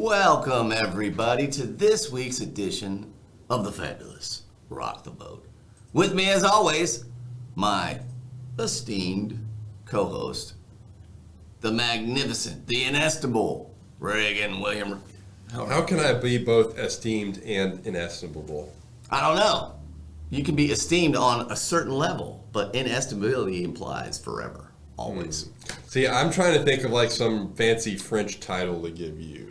Welcome, everybody, to this week's edition of the fabulous Rock the Boat. With me, as always, my esteemed co-host, the magnificent, the inestimable Reagan William. How can I be both esteemed and inestimable? I don't know. You can be esteemed on a certain level, but inestimability implies forever, always. See, I'm trying to think of like some fancy French title to give you.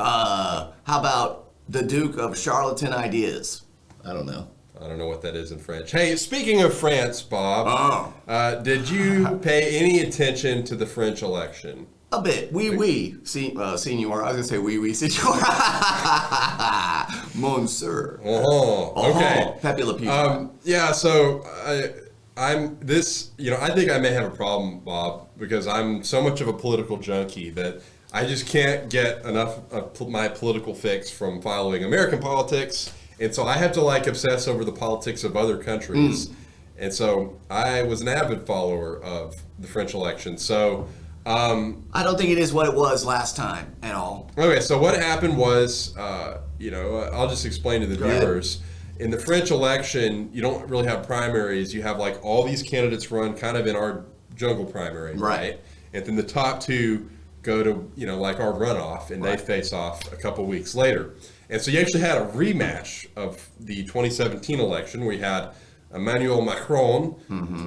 How about the Duke of Charlatan Ideas? I don't know. I don't know what that is in French. Hey, speaking of France, Bob, did you pay any attention to the French election? A bit. Senor. I was going to say senor. Monsieur. Oh, okay. Pepe Le Pew. Yeah, so I think I may have a problem, Bob, because I'm so much of a political junkie that I just can't get enough of my political fix from following American politics. And so I have to obsess over the politics of other countries. And so I was an avid follower of the French election. So I don't think it is what it was last time at all. Okay, so what happened was, I'll just explain to the viewers. In the French election, you don't really have primaries. You have all these candidates run kind of in our jungle primary, right? And then the top two go to, our runoff, and they face off a couple weeks later. And so you actually had a rematch of the 2017 election. We had Emmanuel Macron,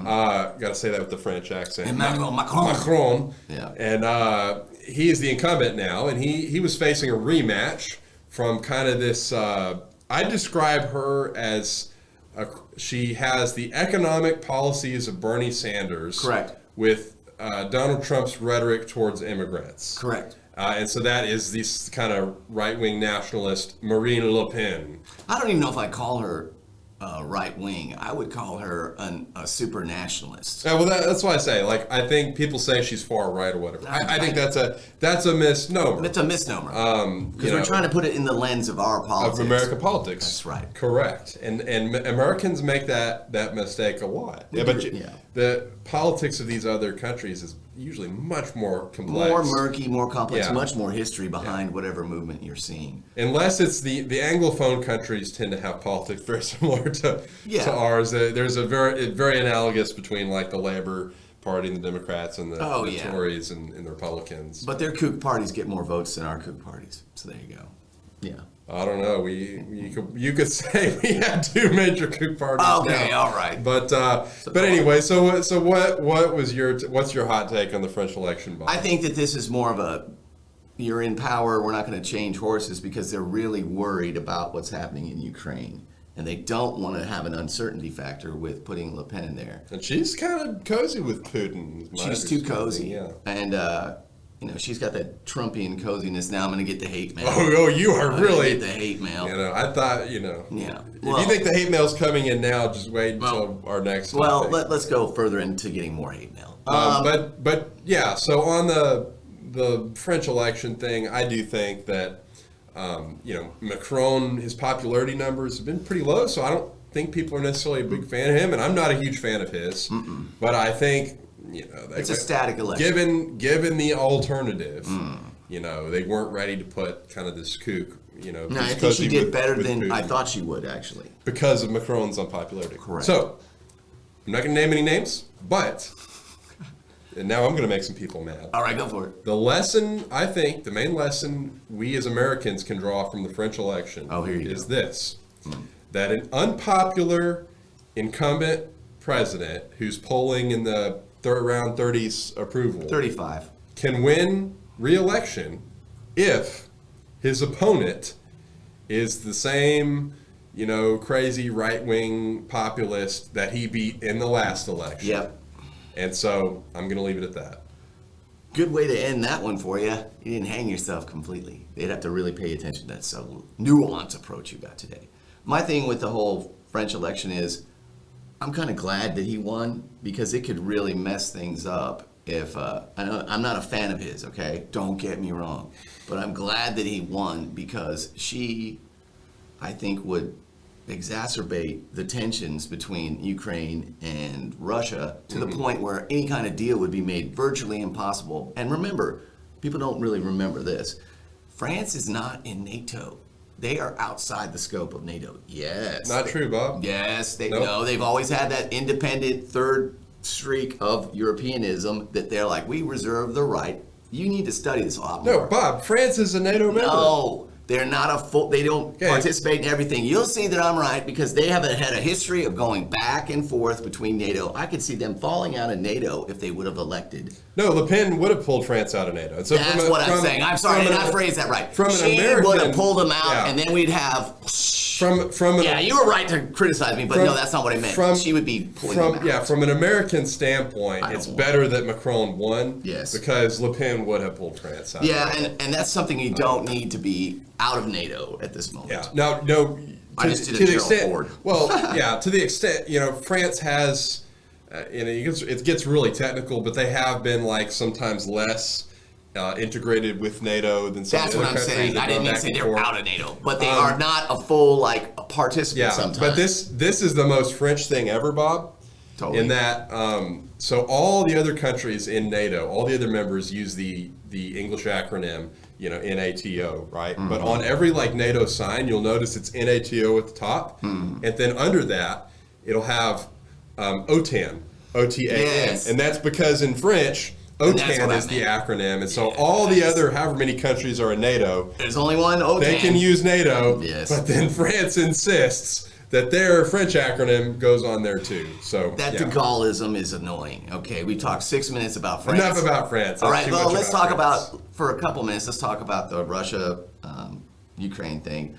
got to say that with the French accent. Emmanuel Macron. Macron. Yeah. And he is the incumbent now, and he was facing a rematch from kind of this, I describe her as, she has the economic policies of Bernie Sanders. Correct. With Donald Trump's rhetoric towards immigrants. Correct. And so that is this kind of right-wing nationalist Marine Le Pen. I don't even know if I call her right-wing. I would call her a super nationalist. Yeah, well, that's why I say, I think people say she's far right or whatever. I think that's a misnomer. It's a misnomer. Because we're trying to put it in the lens of our politics. Of American politics. That's right. Correct. And Americans make that mistake a lot. The politics of these other countries is usually much more complex. More murky, more complex, much more history behind whatever movement you're seeing. Unless it's the Anglophone countries tend to have politics very similar to ours. There's a very analogous between the Labour Party and the Democrats and the Tories and the Republicans. But their kook parties get more votes than our kook parties. So there you go. Yeah. I don't know. You could say we had two major coup parties. Okay, now. All right. But anyway, so what's your hot take on the French election, Bob? I think that this is more of you're in power. We're not going to change horses because they're really worried about what's happening in Ukraine, and they don't want to have an uncertainty factor with putting Le Pen in there. And she's kind of cozy with Putin. She's too cozy, and. She's got that Trumpian coziness. Now I'm going to get the hate mail. Oh, you are really get the hate mail. I thought, Yeah. If you think the hate mail's coming in now, just wait until our next. Well, let's go further into getting more hate mail. But yeah. So on the French election thing, I do think that Macron, his popularity numbers have been pretty low. So I don't think people are necessarily a big fan of him, and I'm not a huge fan of his. But I think. It's a static election. Given the alternative, they weren't ready to put kind of this kook. No, I think she did better than I thought she would, actually. Because of Macron's unpopularity. Correct. So, I'm not going to name any names, but, and now I'm going to make some people mad. All right, go for it. The main lesson we as Americans can draw from the French election is this, that an unpopular incumbent president who's polling in the around 30s approval 35 can win re-election if his opponent is the same crazy right-wing populist that he beat in the last election. Yep. And so I'm going to leave it at that. Good way to end that one for you. You didn't hang yourself completely. They'd have to really pay attention to that subtle nuanced approach you got today. My thing with the whole French election is I'm kind of glad that he won because it could really mess things up if I'm not a fan of his, okay? Don't get me wrong. But I'm glad that he won because she, I think, would exacerbate the tensions between Ukraine and Russia to the point where any kind of deal would be made virtually impossible. And remember, people don't really remember this. France is not in NATO. They are outside the scope of NATO. Yes. Not true, Bob. Yes, they Nope. no. They've always had that independent third streak of Europeanism that they're like, we reserve the right. You need to study this a lot more. No, Bob, France is a NATO member. No, they're not a full. They don't Okay. participate in everything. You'll see that I'm right because they have had a history of going back and forth between NATO. I could see them falling out of NATO if they would have elected. No, Le Pen would have pulled France out of NATO. And so That's what I'm saying. I'm sorry, I did not phrase that right. From an She American, would have pulled them out, yeah. and then we'd have. From an, Yeah, you were right to criticize me, but From- no, that's not what I meant. from- She would be pulling them out. Yeah, from an American standpoint, I it's don't better that Macron won. Yes. Because Le Pen would have pulled France out. Yeah, and that's something you don't need to be out of NATO at this moment. Yeah. No. I just did a Gerald Ford. Well, yeah, to the extent France has, it gets really technical, but they have been like sometimes less integrated with NATO than some That's other what I'm countries saying. that I go didn't mean to back say and they're forth. out of NATO, but they are not a full participant Yeah, sometimes. but this is the most French thing ever, Bob. Totally. In that, so all the other countries in NATO, all the other members use the English acronym, NATO, right? Mm-hmm. But on every NATO sign, you'll notice it's NATO at the top, Mm-hmm. and then under that, it'll have OTAN, OTAN, Yes. and that's because in French, And that's OTAN what I is the meant. acronym, and so all the other, however many countries are in NATO, There's only one OTAN. they can use NATO, Yes. but then France insists that their French acronym goes on there too. So That yeah. de Gaulleism is annoying. Okay, we talked 6 minutes about France. Enough about France. All That's right, too well, much let's talk France. about, for a couple minutes, let's talk about the Russia Ukraine thing.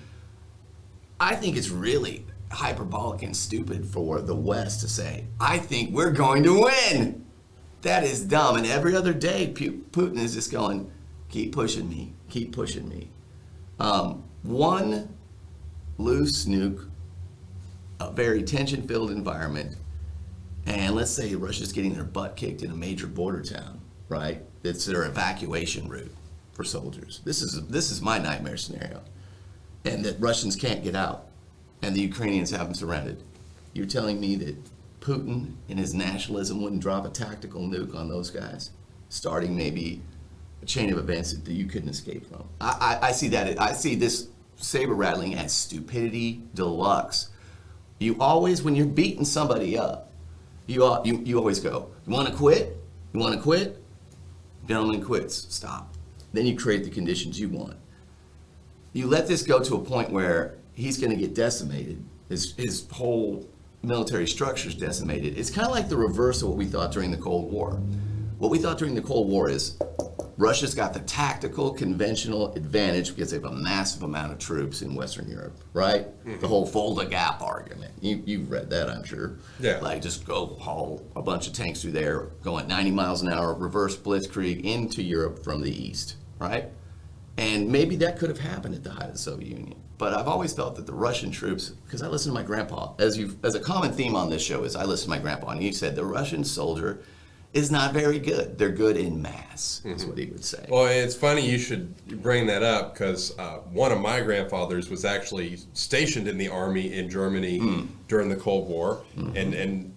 I think it's really hyperbolic and stupid for the West to say, I think we're going to win. That is dumb. And every other day, Putin is just going, keep pushing me, keep pushing me. One loose nuke, a very tension-filled environment, and let's say Russia's getting their butt kicked in a major border town, right? It's their evacuation route for soldiers. This is my nightmare scenario. And that Russians can't get out, and the Ukrainians have them surrounded. You're telling me that Putin, in his nationalism, wouldn't drop a tactical nuke on those guys, starting maybe a chain of events that you couldn't escape from? I see that. I see this saber rattling as stupidity deluxe. You always, when you're beating somebody up, you always go, you want to quit? You want to quit? Gentleman quits. Stop. Then you create the conditions you want. You let this go to a point where he's going to get decimated. His whole military structure is decimated. It's kind of like the reverse of what we thought during the Cold War. What we thought during the Cold War is Russia's got the tactical, conventional advantage because they have a massive amount of troops in Western Europe, right? The whole Fulda Gap argument. You've read that, I'm sure. Yeah. Like, just go haul a bunch of tanks through there, going 90 miles an hour, reverse blitzkrieg into Europe from the east, right? And maybe that could have happened at the height of the Soviet Union. But I've always felt that the Russian troops, because I listen to my grandpa, as a common theme on this show is I listen to my grandpa, and he said the Russian soldier is not very good. They're good in mass, is what he would say. Well, it's funny you should bring that up because one of my grandfathers was actually stationed in the army in Germany during the Cold War, and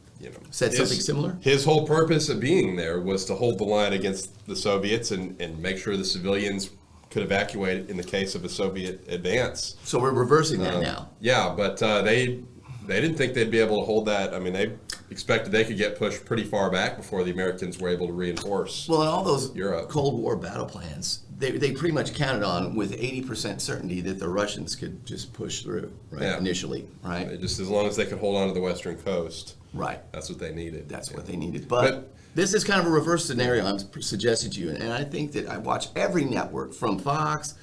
Said something similar? His whole purpose of being there was to hold the line against the Soviets and make sure the civilians could evacuate in the case of a Soviet advance. So we're reversing that now. Yeah, but they didn't think they'd be able to hold that. I mean, they expected they could get pushed pretty far back before the Americans were able to reinforce. Well, in all those Europe. Cold War battle plans, they pretty much counted on with 80% certainty that the Russians could just push through, right? Yeah. Initially, right? Just as long as they could hold on to the western coast, Right. that's what they needed. That's what they needed. But this is kind of a reverse scenario I'm suggesting to you. And I think that I watch every network from Fox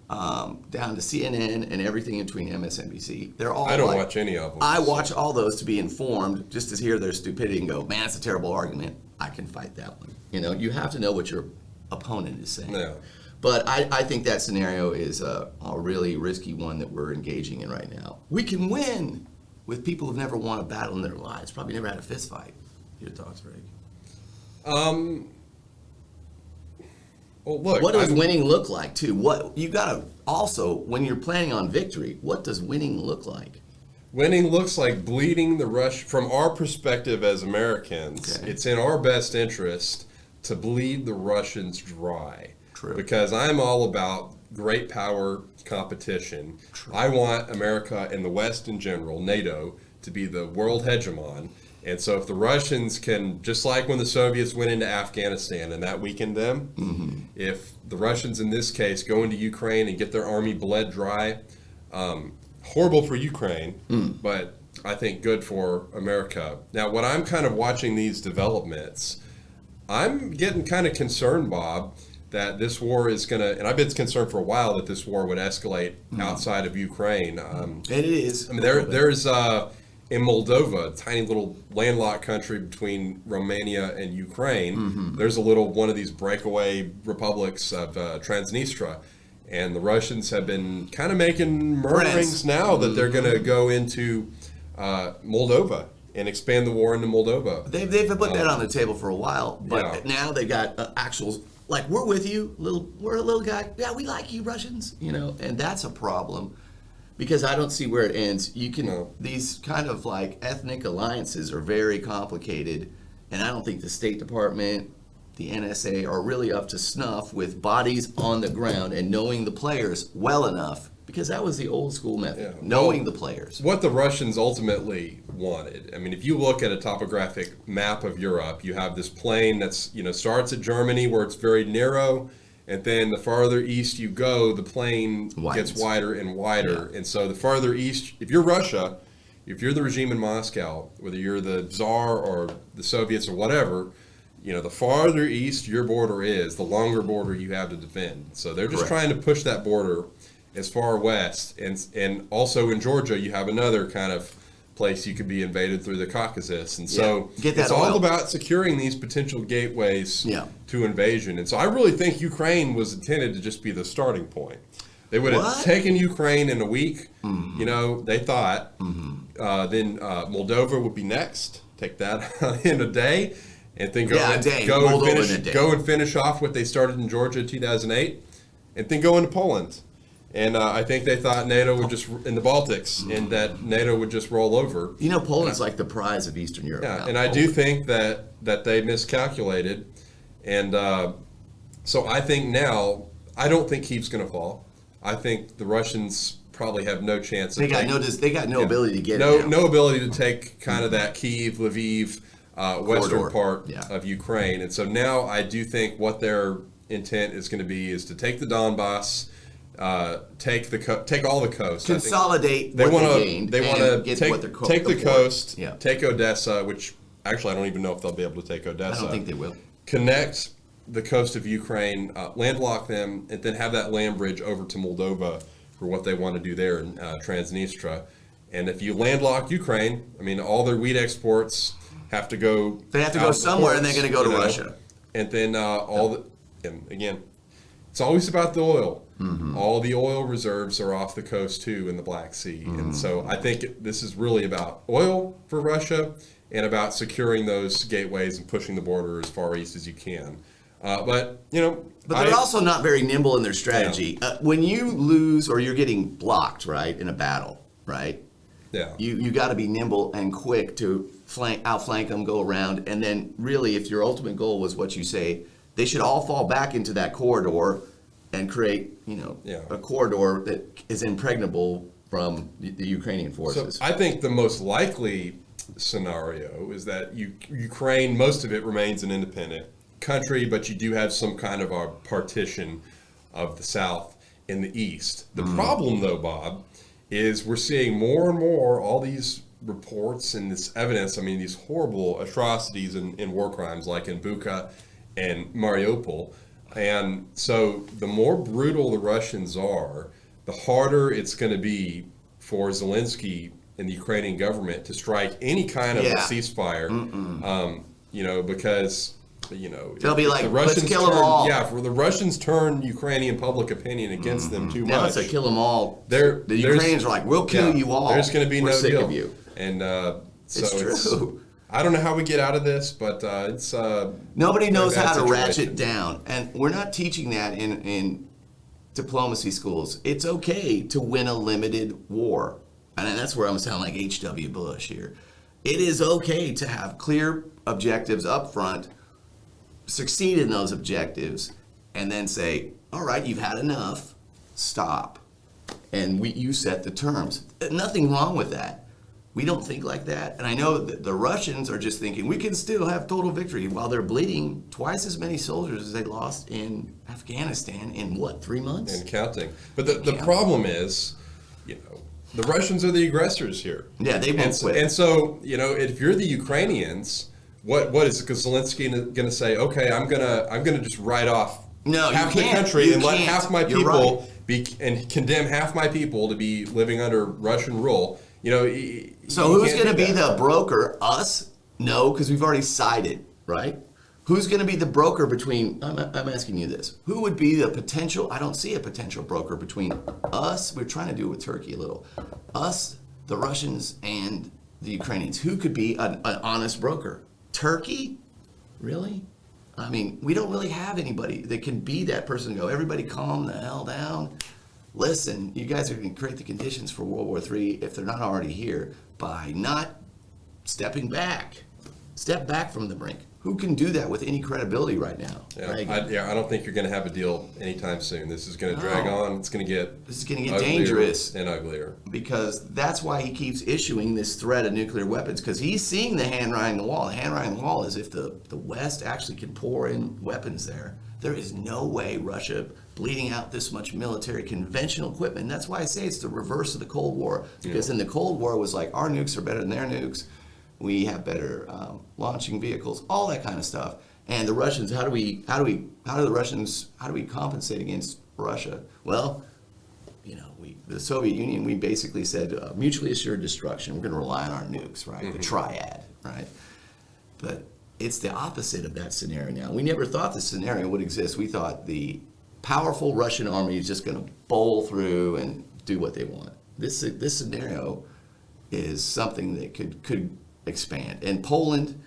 down to CNN and everything in between MSNBC. They're all I don't watch any of them. I watch all those to be informed, just to hear their stupidity and go, man, it's a terrible argument. I can fight that one. You have to know what your opponent is saying. Yeah. But I think that scenario is a really risky one that we're engaging in right now. We can win with people who've never won a battle in their lives, probably never had a fist fight. Your thoughts, Rick? Well, look, What does winning look like, too? What you got to also, when you're planning on victory, what does winning look like? winning looks like bleeding the Rush. From our perspective as Americans, Okay. it's in our best interest to bleed the Russians dry. True. Because I'm all about great power competition. I want America and the West in general, NATO, to be the world hegemon. And so if the Russians can, just like when the Soviets went into Afghanistan and that weakened them, if the Russians in this case go into Ukraine and get their army bled dry, horrible for Ukraine, but I think good for America. Now, when I'm kind of watching these developments, I'm getting kind of concerned, Bob, that this war is going to, and I've been concerned for a while that this war would escalate outside of Ukraine. It is. I mean, there's in Moldova, a tiny little landlocked country between Romania and Ukraine, there's a little one of these breakaway republics of Transnistria. And the Russians have been kind of making murmurings now that they're going to go into Moldova and expand the war into Moldova. They've put that on the table for a while, but now they got actual, like, we're with you, we're a little guy. Yeah, we like you, Russians, and that's a problem. Because I don't see where it ends. These kind of like ethnic alliances are very complicated, and I don't think the State Department, the NSA are really up to snuff with bodies on the ground and knowing the players well enough, because that was the old school method, knowing the players. What the Russians ultimately wanted, I mean, if you look at a topographic map of Europe, you have this plain that's, starts at Germany where it's very narrow. And then the farther east you go, the plain gets wider and wider. Yeah. And so the farther east, if you're Russia, if you're the regime in Moscow, whether you're the Tsar or the Soviets or whatever, the farther east your border is, the longer border you have to defend. So they're just trying to push that border as far west. And also in Georgia, you have another kind of place you could be invaded through the Caucasus. And so it's all about securing these potential gateways to invasion. And so I really think Ukraine was intended to just be the starting point. They would have taken Ukraine in a week, they thought. Then Moldova would be next. Take that in a day. And then go and finish off what they started in Georgia in 2008. And then go into Poland. And I think they thought NATO would just, in the Baltics, and that NATO would just roll over. Poland's like the prize of Eastern Europe. Yeah, and I do think that they miscalculated. And so I think now, I don't think Kyiv's going to fall. I think the Russians probably have no chance. They got no ability to get no ability to take kind of that Kyiv, Lviv, western part of Ukraine. And so now I do think what their intent is going to be is to take the Donbass, take all the coast, consolidate. They want to take the coast, take Odessa, which actually I don't even know if they'll be able to take Odessa. I don't think they will. Connect the coast of Ukraine, landlock them, and then have that land bridge over to Moldova for what they want to do there in Transnistria. And if you landlock Ukraine, I mean, all their wheat exports have to go. They have to go somewhere, and they're going to go to Russia. And then and again, it's always about the oil. All the oil reserves are off the coast too in the Black Sea. And so I think this is really about oil for Russia and about securing those gateways and pushing the border as far east as you can. But they're also not very nimble in their strategy. When you lose or you're getting blocked, right, in a battle, right? Yeah. You got to be nimble and quick to outflank them, go around, and then really, if your ultimate goal was what you say, they should all fall back into that corridor and create, a corridor that is impregnable from the Ukrainian forces. So I think the most likely scenario is that Ukraine, most of it remains an independent country, but you do have some kind of a partition of the South in the East. The problem, though, Bob, is we're seeing more and more all these reports and this evidence, these horrible atrocities and war crimes like in Bucha and Mariupol. And so the more brutal the Russians are, the harder it's going to be for Zelensky and the Ukrainian government to strike any kind of a ceasefire, because, they'll be like, the Russians let's kill them all. Yeah, for the Russians turn Ukrainian public opinion against them too much. Now it's a kill them all. The Ukrainians are like, we'll kill you all. There's going to be We're no sick deal. Of you. And so it's true. I don't know how we get out of this, but it's nobody knows how to ratchet down, and we're not teaching that in diplomacy schools. It's okay to win a limited war, and that's where I'm sounding like H.W. Bush here. It is okay to have clear objectives up front, succeed in those objectives, and then say, all right, you've had enough. stop. And you set the terms. Nothing wrong with that. We don't think like that. And I know that the Russians are just thinking we can still have total victory while they're bleeding twice as many soldiers as they lost in Afghanistan in what, 3 months? And counting. But the problem is, you know, the Russians are the aggressors here. Yeah, they won't quit. And so, you know, if you're the Ukrainians, what is Zelensky going to say? Okay, I'm gonna just write off half the country and let half my people be and condemn half my people to be living under Russian rule. You know. So who's going to be the broker? Us? No, because we've already sided, right? Who's going to be the broker between? I'm asking you this. Who would be the potential? I don't see a potential broker between us. We're trying to do it with Turkey a little. Us, the Russians, and the Ukrainians. Who could be an honest broker? Turkey? Really? I mean, we don't really have anybody that can be that person and go, everybody calm the hell down. Listen, you guys are going to create the conditions for World War III, if they're not already here, by not stepping back. Step back from the brink. Who can do that with any credibility right now? Yeah, I don't think you're going to have a deal anytime soon. This is going to drag on. It's going to get dangerous and uglier. Because that's why he keeps issuing this threat of nuclear weapons, because he's seeing the handwriting on the wall. The handwriting on the wall is if the West actually can pour in weapons there is no way Russia bleeding out this much military conventional equipment. And that's why I say it's the reverse of the Cold War. Because in the Cold War it was like our nukes are better than their nukes. We have better launching vehicles, all that kind of stuff. And the Russians, how do we compensate against Russia? Well, you know, the Soviet Union, we basically said mutually assured destruction. We're going to rely on our nukes, right? The triad, right? But it's the opposite of that scenario now. We never thought this scenario would exist. We thought the powerful Russian army is just going to bowl through and do what they want. This scenario is something that could expand. And Poland,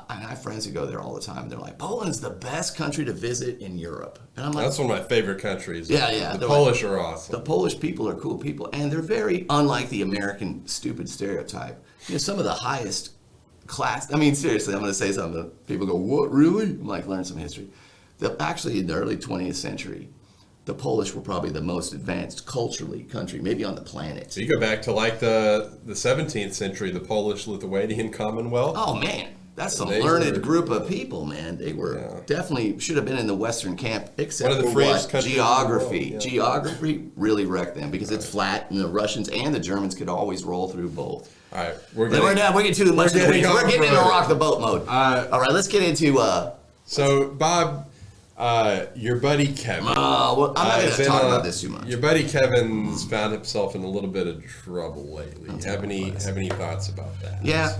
I have friends who go there all the time. They're like, Poland's the best country to visit in Europe. And I'm like, that's one of my favorite countries. Yeah. The Polish are awesome. The Polish people are cool people, and they're very unlike the American stupid stereotype. You know, some of the highest class. I mean, seriously, I'm going to say something that people go, "What, really?" I'm like, learn some history. Actually, in the early 20th century, the Polish were probably the most advanced culturally country, maybe on the planet. So you go back to like the 17th century, the Polish-Lithuanian Commonwealth. Oh man, that's a learned group of people, man. They were definitely should have been in the Western camp, except one of the for freest what? Geography. Yeah. Geography really wrecked them because it's flat, and the Russians and the Germans could always roll through both. All right, we're getting too much. We're getting into rock the boat mode. All right, let's get into. So Bob. Your buddy Kevin. Well, I'm not going to talk about this too much. Your buddy Kevin's found himself in a little bit of trouble lately. Have any thoughts about that? Yeah,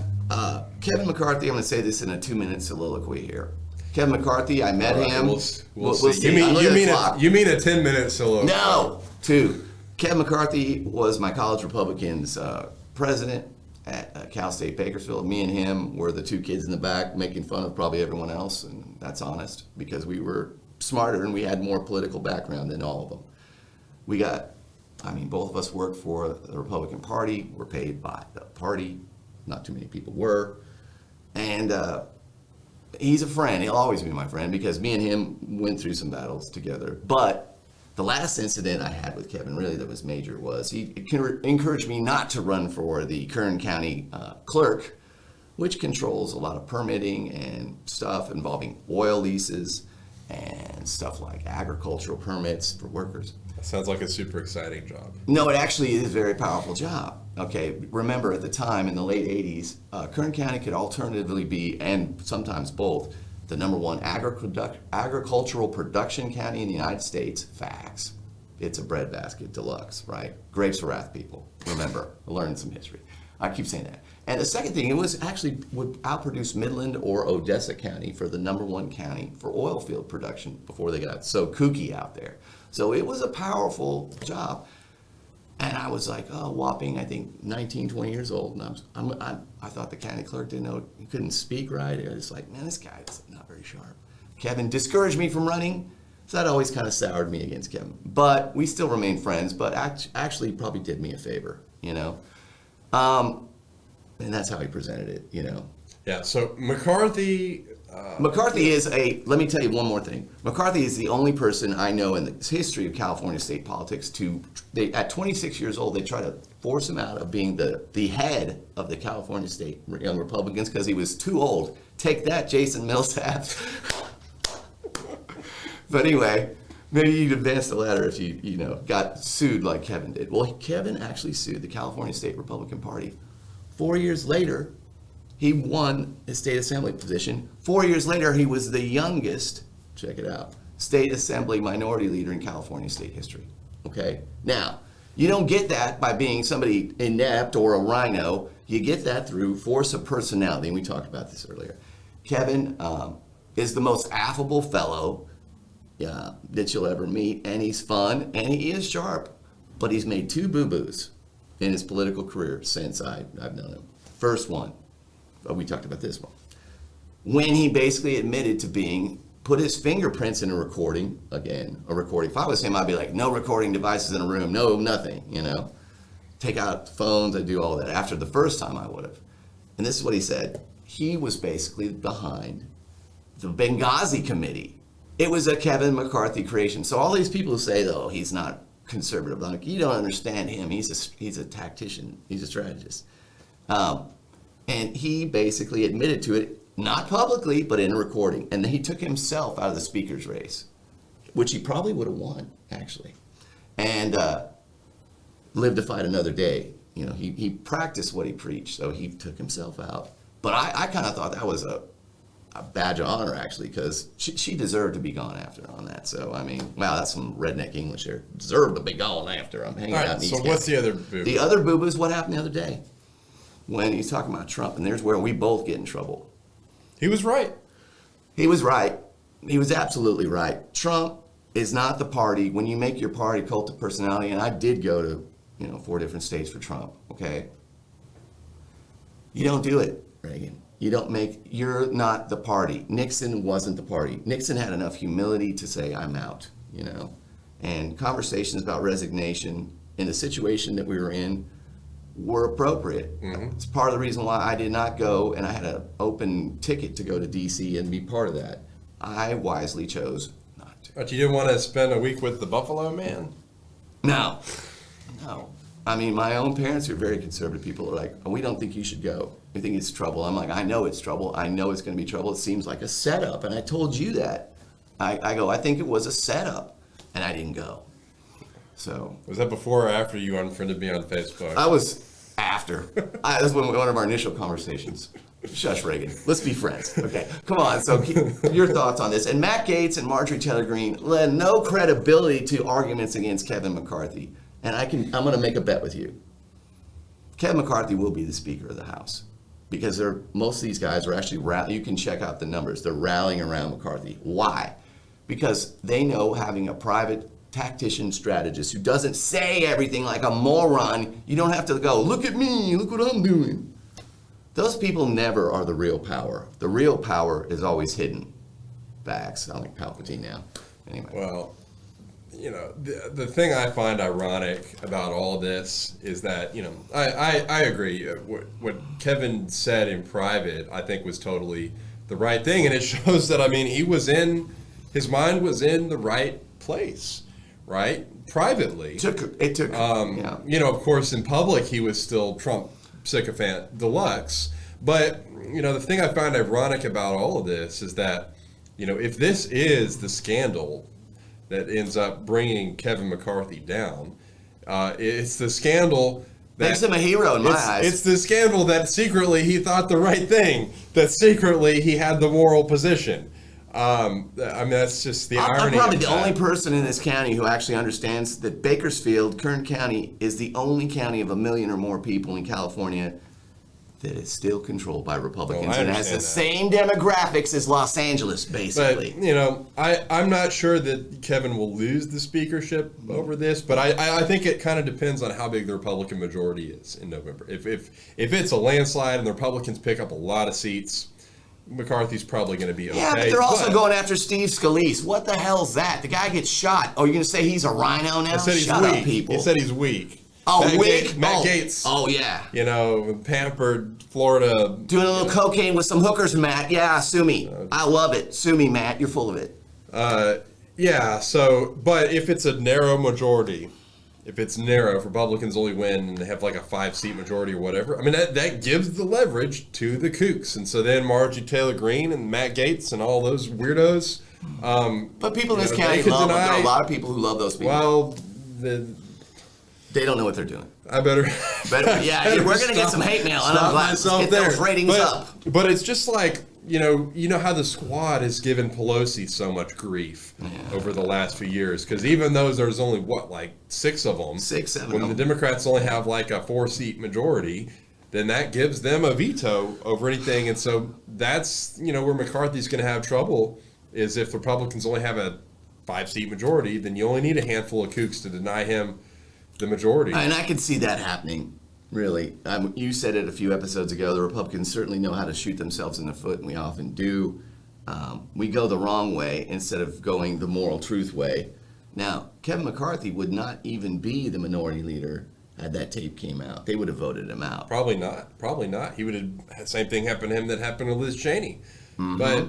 Kevin McCarthy. I'm going to say this in a 2-minute soliloquy here. Kevin McCarthy. I met him. We'll see. You mean a 10-minute soliloquy? No, 2. Kevin McCarthy was my college Republicans president at Cal State Bakersfield. Me and him were the 2 kids in the back making fun of probably everyone else, and that's honest because we were smarter and we had more political background than all of them. Both of us worked for the Republican Party. We're paid by the party. Not too many people were. And he's a friend. He'll always be my friend because me and him went through some battles together. But the last incident I had with Kevin, really that was major, was he encouraged me not to run for the Kern County clerk, which controls a lot of permitting and stuff involving oil leases and stuff like agricultural permits for workers. That sounds like a super exciting job. No, it actually is a very powerful job. Okay, remember at the time in the late 80s, Kern County could alternatively be, and sometimes both, the #1 agricultural production county in the United States. Facts. It's a breadbasket deluxe, right? Grapes of Wrath, people. Remember, I learned some history. I keep saying that. And the second thing, it was actually would outproduce Midland or Odessa County for the #1 county for oil field production before they got so kooky out there. So it was a powerful job. And I was like, whopping, I think 19, 20 years old. And I thought the county clerk didn't know, he couldn't speak right. I was like, man, this guy's not very sharp. Kevin discouraged me from running. So that always kind of soured me against Kevin. But we still remain friends, but actually probably did me a favor, you know. And that's how he presented it, you know. Yeah, so McCarthy, McCarthy is let me tell you one more thing. McCarthy is the only person I know in the history of California state politics at 26 years old, they try to force him out of being the head of the California state Young Republicans because he was too old. Take that, Jason Millsap. But anyway, maybe you'd advance the ladder if you got sued like Kevin did. Well, Kevin actually sued the California State Republican Party. 4 years later, he won his state assembly position. 4 years later, he was the youngest, check it out, state assembly minority leader in California state history. Okay? Now, you don't get that by being somebody inept or a rhino. You get that through force of personality, and we talked about this earlier. Kevin is the most affable fellow that you'll ever meet, and he's fun, and he is sharp, but he's made 2 boo-boos in his political career since I've known him. First one, we talked about this one, when he basically admitted to put his fingerprints in a recording. If I was him, I'd be like, no recording devices in a room, no nothing, take out phones and do all that. After the first time, I would have. And this is what he said. He was basically behind the Benghazi committee. It was a Kevin McCarthy creation. So all these people who say, though, he's not conservative, like, you don't understand him. He's a tactician. He's a strategist. And he basically admitted to it, not publicly, but in a recording. And then he took himself out of the speaker's race, which he probably would have won, actually, and lived to fight another day. He practiced what he preached, so he took himself out. But I kind of thought that was a badge of honor, actually, because she deserved to be gone after on that. So, I mean, wow, that's some redneck English here. Deserved to be gone after. I'm hanging out in East County. What's the other boo-boo? The other boo-boo is what happened the other day when he's talking about Trump, and there's where we both get in trouble. He was right. He was right. He was absolutely right. Trump is not the party. When you make your party cult of personality, and I did go to 4 different states for Trump, okay? You don't do it, Reagan. You're not the party. Nixon wasn't the party. Nixon had enough humility to say, I'm out, And conversations about resignation in the situation that we were in were appropriate. Mm-hmm. It's part of the reason why I did not go, and I had an open ticket to go to D.C. and be part of that. I wisely chose not to. But you didn't want to spend a week with the Buffalo Man? No. I mean, my own parents are very conservative people. Are like, we don't think you should go. We think it's trouble. I'm like, I know it's trouble. I know it's going to be trouble. It seems like a setup. And I told you that. I think it was a setup. And I didn't go. So. Was that before or after you unfriended me on Facebook? I was after. That was one of our initial conversations. Shush, Reagan. Let's be friends. Okay. Come on. So your thoughts on this. And Matt Gaetz and Marjorie Taylor Greene lend no credibility to arguments against Kevin McCarthy. And I'm going to make a bet with you. Kevin McCarthy will be the Speaker of the House because most of these guys are actually, you can check out the numbers, they're rallying around McCarthy. Why? Because they know having a private tactician strategist who doesn't say everything like a moron, you don't have to go, look at me, look what I'm doing. Those people never are the real power. The real power is always hidden. Facts. I like Palpatine now. Anyway. Well, the thing I find ironic about all this is that, I agree. What Kevin said in private, I think was totally the right thing. And it shows that, his mind was in the right place, right? Privately. It took. Of course, in public, he was still Trump sycophant deluxe. But, the thing I find ironic about all of this is that, if this is the scandal that ends up bringing Kevin McCarthy down, it's the scandal that makes him a hero in my eyes. It's the scandal that secretly he thought the right thing, that secretly he had the moral position. That's just the irony. I'm probably the only person in this county who actually understands that Bakersfield, Kern County, is the only county of 1 million or more people in California that is still controlled by Republicans and has the same demographics as Los Angeles, basically. But, I'm not sure that Kevin will lose the speakership over this, but I think it kind of depends on how big the Republican majority is in November. If it's a landslide and the Republicans pick up a lot of seats, McCarthy's probably going to be okay. Yeah, but they're also going after Steve Scalise. What the hell's that? The guy gets shot. Oh, you're going to say he's a rhino now? I said he's Shut weak. up, people. He said he's weak. Oh, Matt Gaetz. Oh, yeah. You know, pampered Florida. Doing a little cocaine with some hookers, Matt. Yeah, sue me. I love it. Sue me, Matt. You're full of it. Yeah, so, but if it's a narrow majority, if Republicans only win and they have like a 5-seat majority or whatever, I mean, that gives the leverage to the kooks. And so then Marjorie Taylor Greene and Matt Gaetz and all those weirdos. But people in this county love them. There are a lot of people who love those people. Well, they don't know what they're doing. I better yeah, we're going to get some hate mail. And I'm glad. Let's get those ratings up. But it's just like, you know how the squad has given Pelosi so much grief over the last few years, because even though there's only like 6 of them, 6, 7 when the Democrats only have like a 4-seat majority, then that gives them a veto over anything. And so that's, where McCarthy's going to have trouble, is if Republicans only have a 5-seat majority, then you only need a handful of kooks to deny him the majority. And I can see that happening. Really. You said it a few episodes ago. The Republicans certainly know how to shoot themselves in the foot, and we often do. We go the wrong way instead of going the moral truth way. Now, Kevin McCarthy would not even be the minority leader had that tape came out. They would have voted him out. Probably not. He would have had the same thing happen to him that happened to Liz Cheney. But,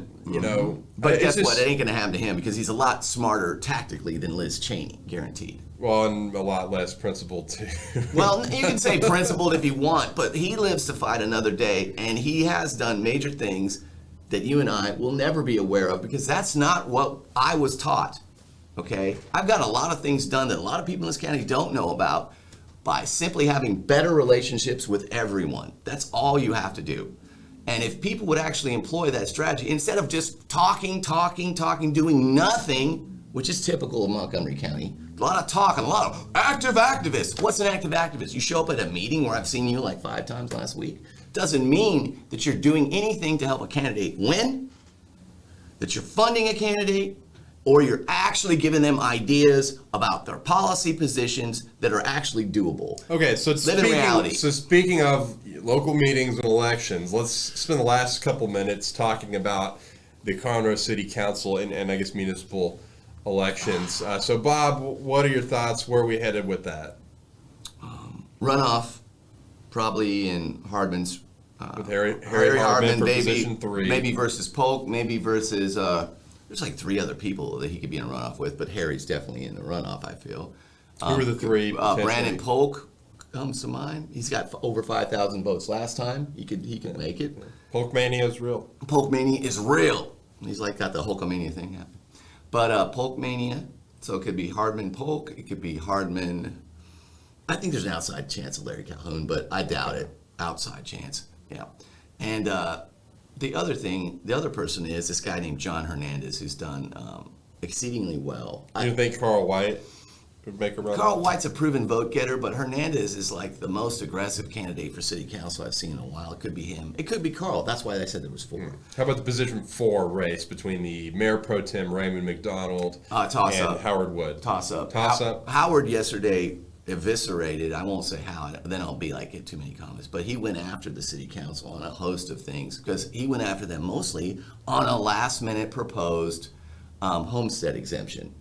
But guess what? It ain't going to happen to him because he's a lot smarter tactically than Liz Cheney, guaranteed. Well, and a lot less principled, too. Well, you can say principled if you want, but he lives to fight another day, and he has done major things that you and I will never be aware of because that's not what I was taught, okay? I've got a lot of things done that a lot of people in this county don't know about by simply having better relationships with everyone. That's all you have to do. And if people would actually employ that strategy, instead of just talking, doing nothing, which is typical of Montgomery County, a lot of talk and a lot of active activists. What's an active activist? You show up at a meeting where I've seen you like 5 times last week. Doesn't mean that you're doing anything to help a candidate win, that you're funding a candidate, or you're actually giving them ideas about their policy positions that are actually doable. Okay, so speaking of local meetings and elections, let's spend the last couple minutes talking about the Conroe City Council and I guess municipal elections. So, Bob, what are your thoughts? Where are we headed with that? Runoff, probably in Hardman's. With Harry Hardman for maybe, position 3. Maybe versus Polk, maybe versus, there's like 3 other people that he could be in a runoff with, but Harry's definitely in the runoff, I feel. Who are the 3? Brandon Polk comes to mind. He's got over 5,000 votes last time. He could make it. Polk mania is real. Polk mania is real. He's like got the Hulkamania thing happening. But Polk mania, so it could be Hardman Polk, it could be Hardman. I think there's an outside chance of Larry Calhoun, but I doubt it. Outside chance, yeah. And the other person is this guy named John Hernandez, who's done exceedingly well. You think Carl White would make a run? Carl White's a proven vote getter, but Hernandez is like the most aggressive candidate for city council I've seen in a while. It could be him. It could be Carl. That's why they said there was 4. How about the position 4 race between the Mayor Pro Tem Raymond McDonald and Howard Wood? Toss up. Howard yesterday eviscerated, I won't say how, then I'll be like, get too many comments, but he went after the city council on a host of things because he went after them mostly on a last minute proposed homestead exemption.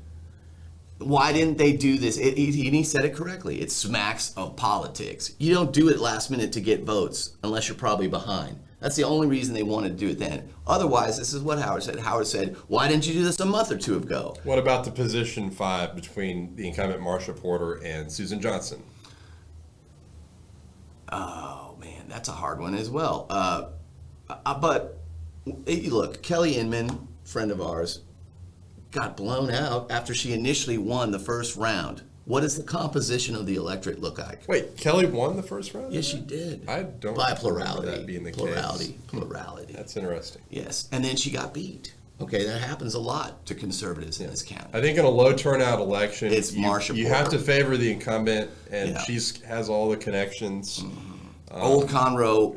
Why didn't they do this? He said it correctly. It smacks of politics. You don't do it last minute to get votes unless you're probably behind. That's the only reason they wanted to do it then. Otherwise, this is what Howard said. Howard said, why didn't you do this a month or 2 ago? What about the position 5 between the incumbent Marsha Porter and Susan Johnson? Oh, man, that's a hard one as well. But look, Kelly Inman, friend of ours, got blown out after she initially won the first round. What does the composition of the electorate look like? Wait, Kelly won the first round? Yes, she did. I don't by plurality. That being the plurality. case. Plurality. That's interesting. Yes, and then she got beat. Okay, that happens a lot to conservatives in this county. I think in a low turnout election, it's Marsha you have to favor the incumbent, and she has all the connections. Mm-hmm. Old Conroe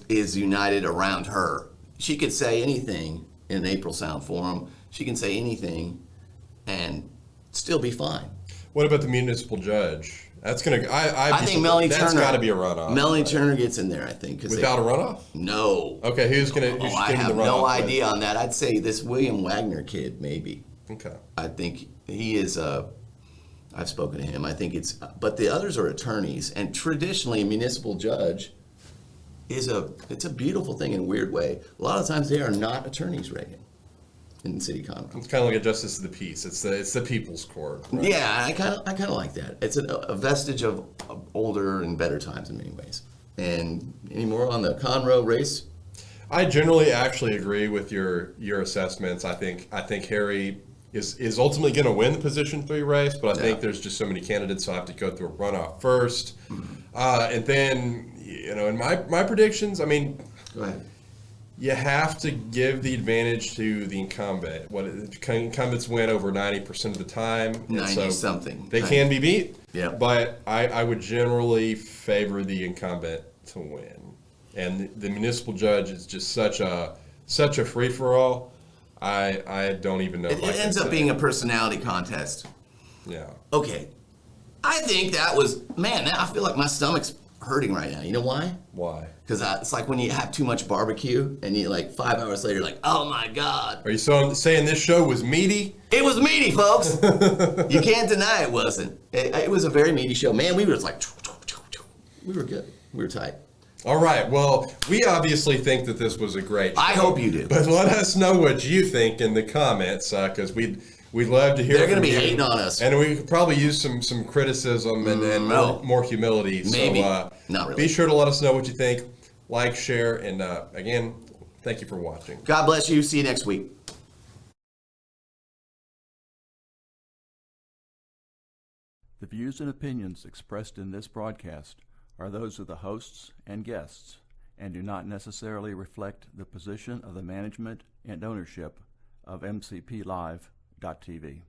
is united around her. She could say anything in an April Sound Forum. She can say anything and still be fine. What about the municipal judge? That's gonna. I think Melanie Turner. That's got to be a runoff. Melanie Turner gets in there, I think. Without a runoff? No. Okay, who's gonna? I have no idea on that. I'd say this William Wagner kid, maybe. Okay. I think he is. I've spoken to him. I think but the others are attorneys, and traditionally, a municipal judge it's a beautiful thing in a weird way. A lot of times, they are not attorneys, Reagan, in city Conroe. It's kind of like a justice of the peace. It's the people's court. Right? Yeah, I kind of like that. It's a vestige of older and better times in many ways. And any more on the Conroe race? I generally actually agree with your assessments. I think Harry is ultimately going to win the position 3 race, but I think there's just so many candidates, so I have to go through a runoff first, and then in my predictions, I mean, Go ahead. you have to give the advantage to the incumbent. Incumbents win over 90% of the time. 90-something. They can be beat. Yeah. But I would generally favor the incumbent to win. And the municipal judge is just such a free for all. I don't even know. It ends up being a personality contest. Yeah. Okay. I think that was, man, now I feel like my stomach's hurting right now. You know why? Why? Because it's like when you have too much barbecue and you 5 hours later, like, oh my God. Are you saying this show was meaty? It was meaty, folks. You can't deny it wasn't. It was a very meaty show. Man, we were just like, we were good. We were tight. All right. Well, we obviously think that this was a great show. I hope you do. But let us know what you think in the comments, because we'd love to hear They're from going to be you. hating on us. And we could probably use some criticism and more humility. Maybe. So Not really. Be sure to let us know what you think. Like, share, and again, thank you for watching. God bless you. See you next week. The views and opinions expressed in this broadcast are those of the hosts and guests and do not necessarily reflect the position of the management and ownership of MCPLive.tv.